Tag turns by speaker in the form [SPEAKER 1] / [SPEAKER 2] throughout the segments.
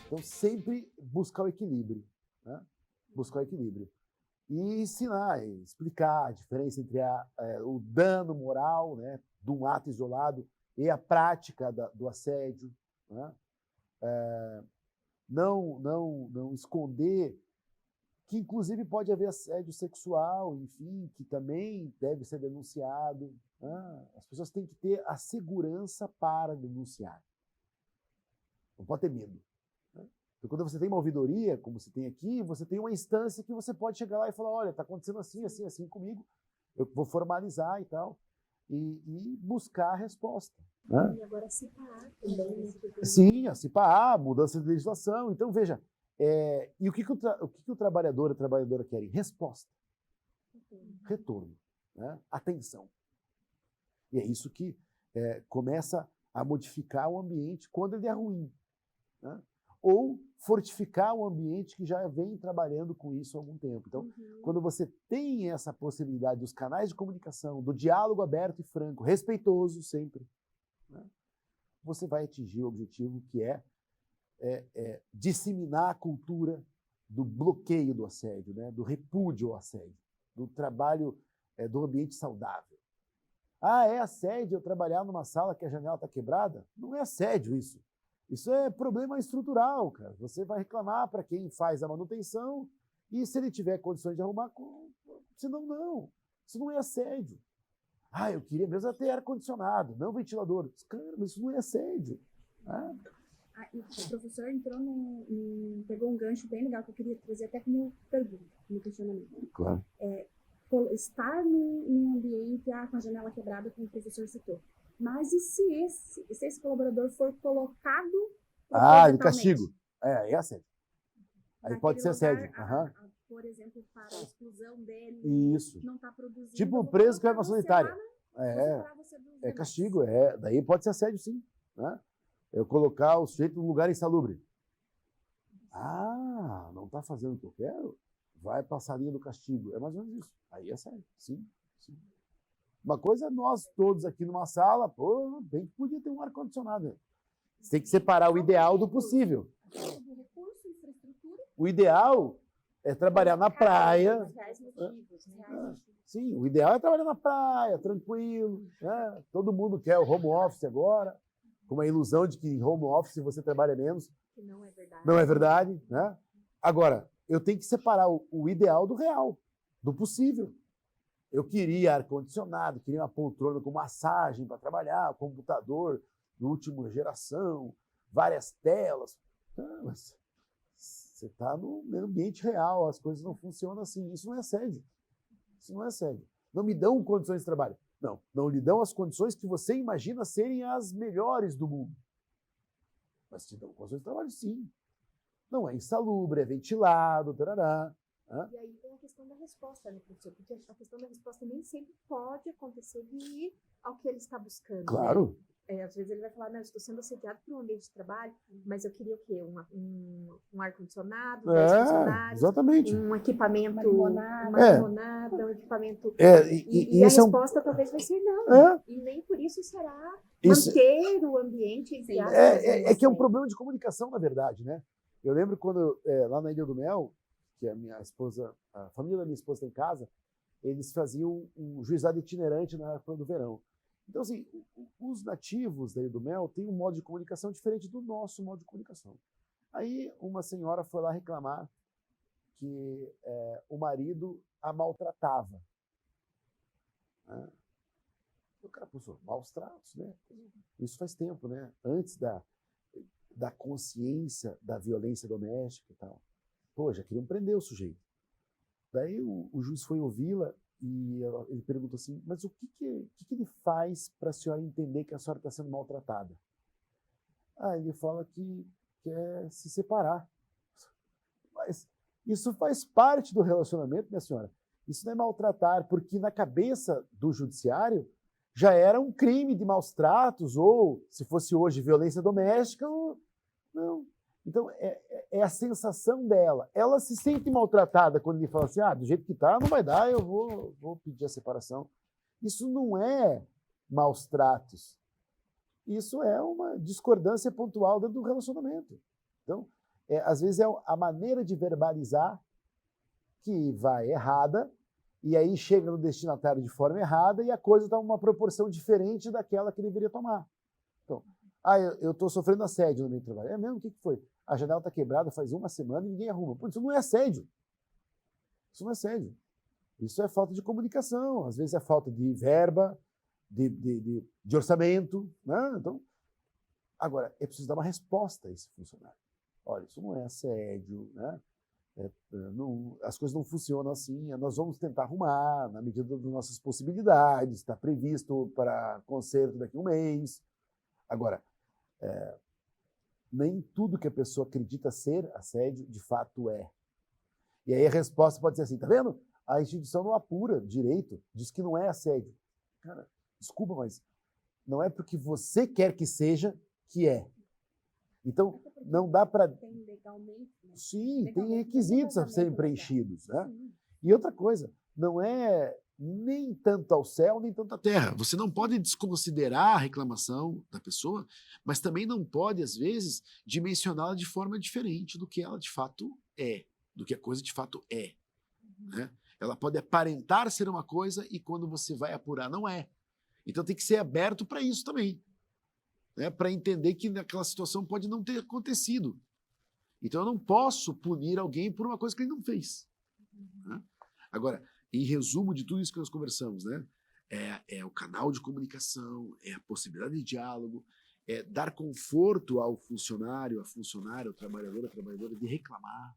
[SPEAKER 1] Então, sempre buscar o equilíbrio, né? Buscar o equilíbrio. E ensinar, explicar a diferença entre o dano moral, né, de um ato isolado e a prática do assédio, né? Não esconder que, inclusive, pode haver assédio sexual, enfim, que também deve ser denunciado, né? As pessoas têm que ter a segurança para denunciar. Não pode ter medo. Porque quando você tem uma ouvidoria, como se tem aqui, você tem uma instância que você pode chegar lá e falar, olha, está acontecendo assim, assim, assim comigo, eu vou formalizar e tal, e buscar a resposta. Né?
[SPEAKER 2] E agora CIPA também.
[SPEAKER 1] Sim, a CIPA, mudança de legislação. Então, veja, e o que o trabalhador e a trabalhadora querem? Resposta. Retorno. Né? Atenção. E é isso que começa a modificar o ambiente quando ele é ruim. Né? Ou fortificar o ambiente que já vem trabalhando com isso há algum tempo. Então, quando você tem essa possibilidade dos canais de comunicação, do diálogo aberto e franco, respeitoso sempre, né, você vai atingir o objetivo que é disseminar a cultura do bloqueio do assédio, né, do repúdio ao assédio, do trabalho do ambiente saudável. Ah, é assédio eu trabalhar numa sala que a janela está quebrada? Não é assédio isso. Isso é problema estrutural, cara. Você vai reclamar para quem faz a manutenção e se ele tiver condições de arrumar, senão não. Isso não é assédio. Ah, eu queria mesmo ter ar-condicionado, não ventilador. Cara, mas isso não é assédio.
[SPEAKER 2] O professor entrou pegou um gancho bem legal que eu queria trazer até como pergunta, como questionamento.
[SPEAKER 1] Claro.
[SPEAKER 2] Estar num ambiente com a janela quebrada, como o professor citou. Mas e se esse colaborador for colocado
[SPEAKER 1] de castigo. É assédio. Aí pode ser assédio.
[SPEAKER 2] Por exemplo, para a exclusão dele,
[SPEAKER 1] isso.
[SPEAKER 2] não está produzindo.
[SPEAKER 1] Tipo um preso que vai para a sanitária. É castigo. Daí pode ser assédio, sim. Né? Eu colocar o sujeito num lugar insalubre. Não está fazendo o que eu quero? Vai passar a linha do castigo. É mais ou menos isso. Aí é assédio. Sim. Uma coisa é nós todos aqui numa sala, bem que podia ter um ar-condicionado. Você tem que separar o ideal do possível. O ideal é trabalhar na praia. Sim, o ideal é trabalhar na praia, tranquilo. Né? Todo mundo quer o home office agora, com uma ilusão de que em home office você trabalha menos.
[SPEAKER 2] Que não é verdade.
[SPEAKER 1] Não é verdade. Né? Agora, eu tenho que separar o ideal do real, do possível. Eu queria ar-condicionado, queria uma poltrona com massagem para trabalhar, computador de última geração, várias telas. Mas você está no ambiente real, as coisas não funcionam assim. Isso não é assédio. Isso não é assédio. Não me dão condições de trabalho. Não lhe dão as condições que você imagina serem as melhores do mundo. Mas te dão condições de trabalho, sim. Não é insalubre, é ventilado, tarará.
[SPEAKER 2] E aí tem a questão da resposta, né, professor? Porque a questão da resposta nem sempre pode acontecer de ir ao que ele está buscando.
[SPEAKER 1] Claro.
[SPEAKER 2] Né? Às vezes ele vai falar, não, eu estou sendo assediado por um ambiente de trabalho, mas eu queria o quê? Um ar-condicionado, 10 funcionários,
[SPEAKER 1] exatamente.
[SPEAKER 2] um equipamento, uma limonada, um equipamento... E a resposta talvez vai ser não. E nem por isso será manter o ambiente...
[SPEAKER 1] Que é um problema de comunicação, na verdade, né? Eu lembro quando, lá na Ilha do Mel, que a família da minha esposa tem casa, eles faziam um juizado itinerante na época do verão. Então, assim, os nativos da Ilha do Mel têm um modo de comunicação diferente do nosso modo de comunicação. Aí uma senhora foi lá reclamar que o marido a maltratava. Né? O cara pensou, maus tratos, né? Isso faz tempo, né? Antes da consciência da violência doméstica e tal. Já queriam prender o sujeito. Daí o juiz foi ouvi-la e ele perguntou assim, mas o que ele faz para a senhora entender que a senhora está sendo maltratada? Ele fala que quer se separar. Mas isso faz parte do relacionamento, minha senhora. Isso não é maltratar, porque na cabeça do judiciário já era um crime de maus tratos, ou, se fosse hoje, violência doméstica, não. Então, é a sensação dela. Ela se sente maltratada quando ele fala assim, do jeito que está, não vai dar, eu vou pedir a separação. Isso não é maus tratos. Isso é uma discordância pontual dentro do relacionamento. Então, às vezes é a maneira de verbalizar que vai errada, e aí chega no destinatário de forma errada e a coisa está uma proporção diferente daquela que deveria tomar. Então, eu estou sofrendo assédio no meu trabalho. É mesmo? O que foi? A janela está quebrada faz uma semana e ninguém arruma. Pô, isso não é assédio. Isso não é assédio. Isso é falta de comunicação. Às vezes é falta de verba, de orçamento. Né? Então, agora, é preciso dar uma resposta a esse funcionário. Olha, isso não é assédio, né? As coisas não funcionam assim, nós vamos tentar arrumar na medida das nossas possibilidades, está previsto para conserto daqui a um mês. Agora, nem tudo que a pessoa acredita ser assédio, de fato é. E aí a resposta pode ser assim, tá vendo? A instituição não apura direito, diz que não é assédio. Cara, desculpa, mas não é porque você quer que seja que é. Então, não dá para...
[SPEAKER 2] Tem legalmente, né?
[SPEAKER 1] Sim, legalmente, tem requisitos a serem preenchidos. Né? E outra coisa, não é nem tanto ao céu, nem tanto à terra. Você não pode desconsiderar a reclamação da pessoa, mas também não pode, às vezes, dimensioná-la de forma diferente do que ela de fato é, do que a coisa de fato é. Né? Ela pode aparentar ser uma coisa e quando você vai apurar, não é. Então tem que ser aberto para isso também. Né, para entender que naquela situação pode não ter acontecido. Então eu não posso punir alguém por uma coisa que ele não fez. Né? Agora, em resumo de tudo isso que nós conversamos, né, é o canal de comunicação, é a possibilidade de diálogo, é dar conforto ao funcionário, à funcionária, ao trabalhador, à trabalhadora de reclamar,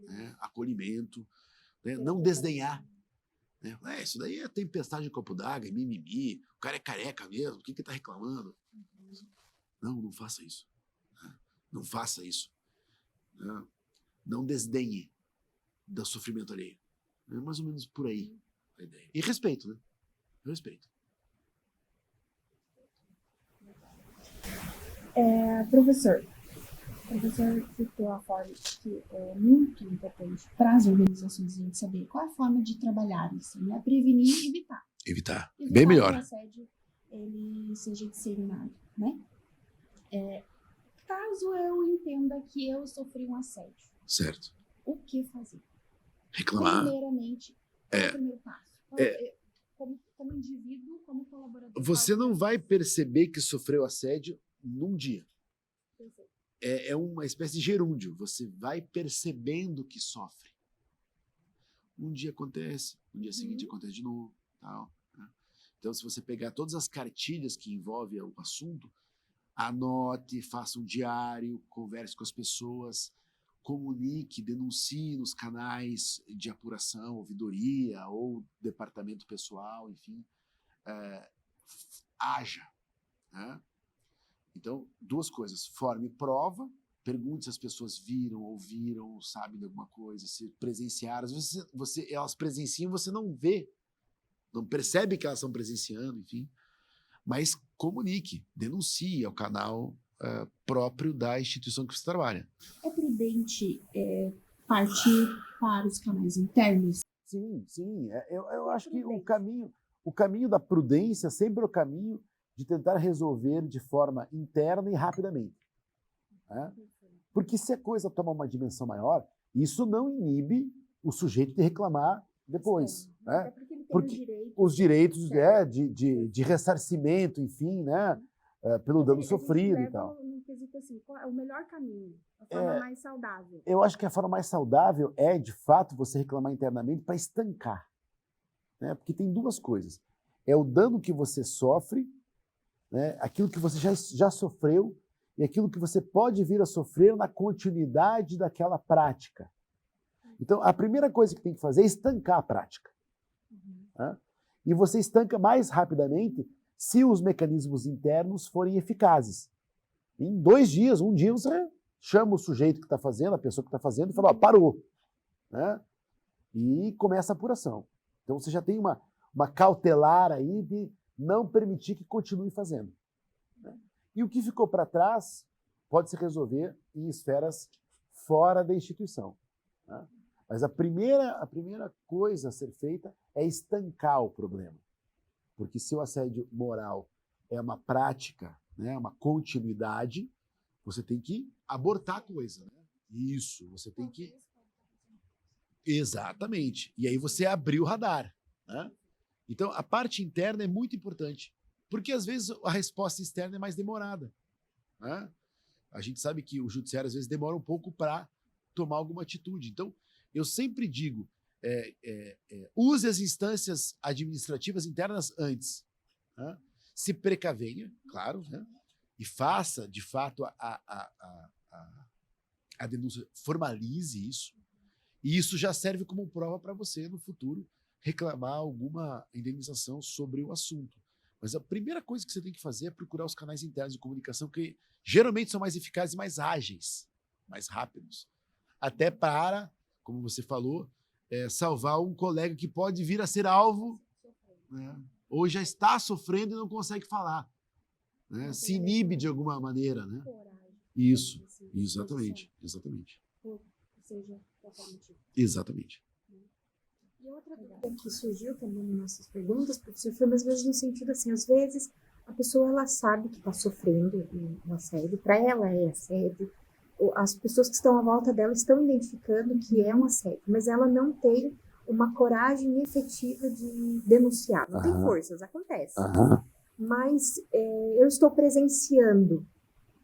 [SPEAKER 1] né, acolhimento, né, não desdenhar. Né? Isso daí é tempestade de copo d'água, é mimimi, o cara é careca mesmo, o que está reclamando? Não faça isso. Não faça isso. Não desdenhe do sofrimento alheio. É mais ou menos por aí a ideia. E respeito, né? Respeito.
[SPEAKER 3] Professor citou a forma que é muito importante para as organizações a gente saber qual é a forma de trabalhar isso, né? Prevenir e evitar.
[SPEAKER 1] Evitar. Bem melhor.
[SPEAKER 3] Que o assédio ele seja disseminado, né? Caso eu entenda que eu sofri um assédio,
[SPEAKER 1] certo,
[SPEAKER 3] o que fazer?
[SPEAKER 1] Reclamar.
[SPEAKER 3] Primeiramente, qual é o primeiro passo? Como indivíduo, como colaborador.
[SPEAKER 1] Você não vai perceber que sofreu assédio num dia. É uma espécie de gerúndio. Você vai percebendo que sofre. Um dia acontece, no dia seguinte acontece de novo. Tal, né? Então, se você pegar todas as cartilhas que envolvem o assunto, anote, faça um diário, converse com as pessoas, comunique, denuncie nos canais de apuração, ouvidoria ou departamento pessoal, enfim, haja. Né? Então, duas coisas, forme prova, pergunte se as pessoas viram, ouviram, sabem de alguma coisa, se presenciaram. Às vezes elas presenciam, você não vê, não percebe que elas estão presenciando, enfim. Mas comunique, denuncie ao canal próprio da instituição que você trabalha.
[SPEAKER 3] É prudente partir para os canais internos?
[SPEAKER 1] Sim. Eu acho que o caminho da prudência sempre é o caminho de tentar resolver de forma interna e rapidamente. Né? Porque se a coisa toma uma dimensão maior, isso não inibe o sujeito de reclamar depois. Né? Porque os direitos de ressarcimento, enfim, né? Pelo dano sofrido e tal.
[SPEAKER 2] Assim, qual é o melhor caminho? A forma mais saudável?
[SPEAKER 1] Eu acho que a forma mais saudável é, de fato, você reclamar internamente para estancar. Né? Porque tem duas coisas. É o dano que você sofre, né? Aquilo que você já sofreu e aquilo que você pode vir a sofrer na continuidade daquela prática. Então, a primeira coisa que tem que fazer é estancar a prática. Né? E você estanca mais rapidamente se os mecanismos internos forem eficazes. Em 2 dias, um dia, você chama o sujeito que está fazendo, a pessoa que está fazendo, e fala, parou. Né? E começa a apuração. Então, você já tem uma cautelar aí de não permitir que continue fazendo. Né? E o que ficou para trás pode se resolver em esferas fora da instituição. Né? Mas a primeira coisa a ser feita é estancar o problema. Porque se o assédio moral é uma prática, né, uma continuidade, você tem que abortar a coisa. Né? Isso, você tem que... Exatamente. E aí você abriu o radar, né? Então, a parte interna é muito importante, porque às vezes a resposta externa é mais demorada, né? A gente sabe que o judiciário às vezes demora um pouco para tomar alguma atitude. Então, eu sempre digo, use as instâncias administrativas internas antes, né? Se precavenha, claro, né? E faça, de fato, a denúncia, formalize isso, e isso já serve como prova para você, no futuro, reclamar alguma indenização sobre o assunto. Mas a primeira coisa que você tem que fazer é procurar os canais internos de comunicação, que geralmente são mais eficazes e mais ágeis, mais rápidos. Até para, como você falou, salvar um colega que pode vir a ser alvo, né? Ou já está sofrendo e não consegue falar, né? Se inibe de alguma maneira, né? Isso, exatamente. Exatamente.
[SPEAKER 2] E outra dúvida que surgiu também nas nossas perguntas, professor, foi mais ou menos no sentido assim, às vezes a pessoa ela sabe que está sofrendo um assédio, para ela é assédio, as pessoas que estão à volta dela estão identificando que é um assédio, mas ela não tem uma coragem efetiva de denunciar, não tem forças, acontece. Mas eu estou presenciando,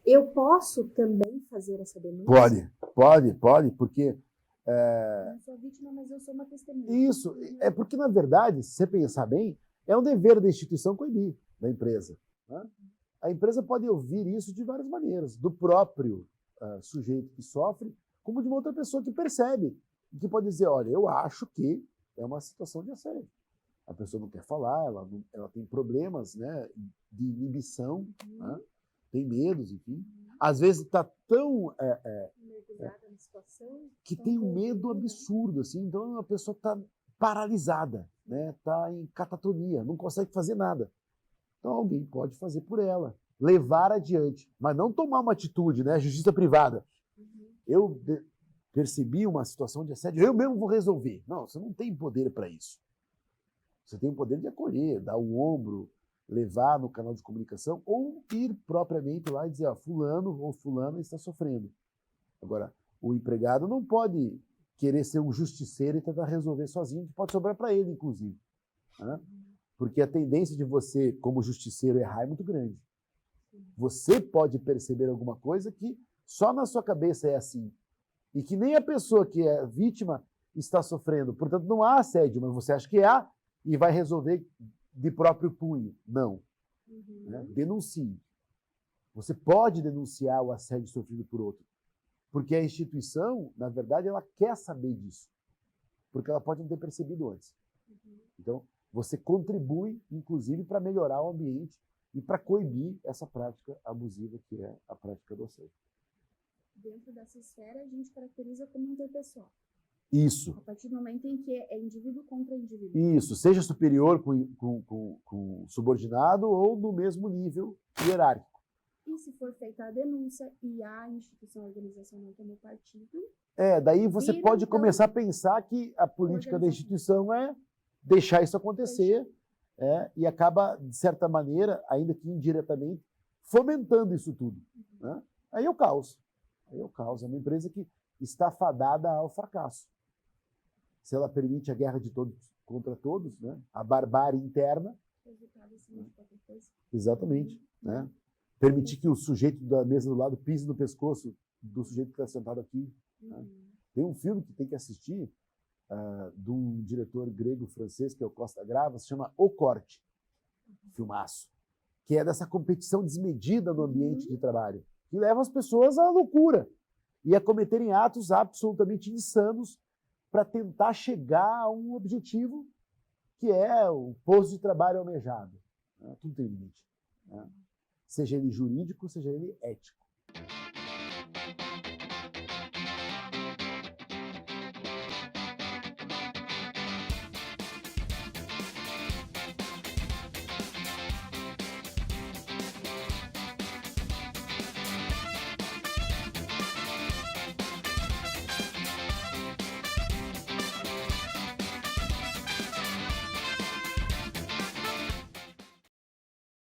[SPEAKER 2] eu posso também fazer essa denúncia?
[SPEAKER 1] Pode, porque...
[SPEAKER 2] Eu não sou vítima, mas eu sou uma testemunha.
[SPEAKER 1] Isso, é porque, na verdade, se você pensar bem, é um dever da instituição coibir da empresa, né? A empresa pode ouvir isso de várias maneiras, do próprio sujeito que sofre, como de uma outra pessoa que percebe, e que pode dizer, olha, eu acho que é uma situação de assédio. A pessoa não quer falar, ela tem problemas, né, de inibição, né? Tem medos, enfim. Às vezes está tão...
[SPEAKER 2] na situação,
[SPEAKER 1] que tem um medo absurdo, assim, então a pessoa está paralisada, né? Está em catatonia, não consegue fazer nada. Então alguém pode fazer por ela, levar adiante, mas não tomar uma atitude, né? Justiça privada. Eu percebi uma situação de assédio, eu mesmo vou resolver. Não, você não tem poder para isso. Você tem o poder de acolher, dar o ombro, levar no canal de comunicação ou ir propriamente lá e dizer, ó, fulano ou fulana está sofrendo. Agora, o empregado não pode querer ser um justiceiro e tentar resolver sozinho, que pode sobrar para ele, inclusive, né? Porque a tendência de você, como justiceiro, errar é muito grande. Você pode perceber alguma coisa que só na sua cabeça é assim, e que nem a pessoa que é vítima está sofrendo. Portanto, não há assédio, mas você acha que há e vai resolver de próprio punho. Não. Né? Denuncie. Você pode denunciar o assédio sofrido por outro. Porque a instituição, na verdade, ela quer saber disso. Porque ela pode não ter percebido antes. Então, você contribui, inclusive, para melhorar o ambiente e para coibir essa prática abusiva que é a prática do assédio.
[SPEAKER 3] Dentro dessa esfera, a gente caracteriza como interpessoal.
[SPEAKER 1] Isso.
[SPEAKER 3] A partir do momento em que é indivíduo contra indivíduo.
[SPEAKER 1] Isso, seja superior com subordinado ou no mesmo nível hierárquico.
[SPEAKER 3] E se for feita a denúncia e a instituição, a organização não tomou partido...
[SPEAKER 1] daí você pode começar a pensar que a política da instituição é deixar isso acontecer e acaba, de certa maneira, ainda que indiretamente, fomentando isso tudo. Né? Aí é o caos. É uma empresa que está fadada ao fracasso. Se ela permite a guerra de todos contra todos, né? A barbárie interna... Exatamente. Né? Permitir que o sujeito da mesa do lado pise no pescoço do sujeito que está sentado aqui. Né? Tem um filme que tem que assistir de um diretor grego-francês, que é o Costa Gravas, se chama O Corte. Filmaço. Que é dessa competição desmedida no ambiente de trabalho, que leva as pessoas à loucura e a cometerem atos absolutamente insanos para tentar chegar a um objetivo que é o posto de trabalho almejado. Tudo tem limite. Seja ele jurídico, seja ele ético.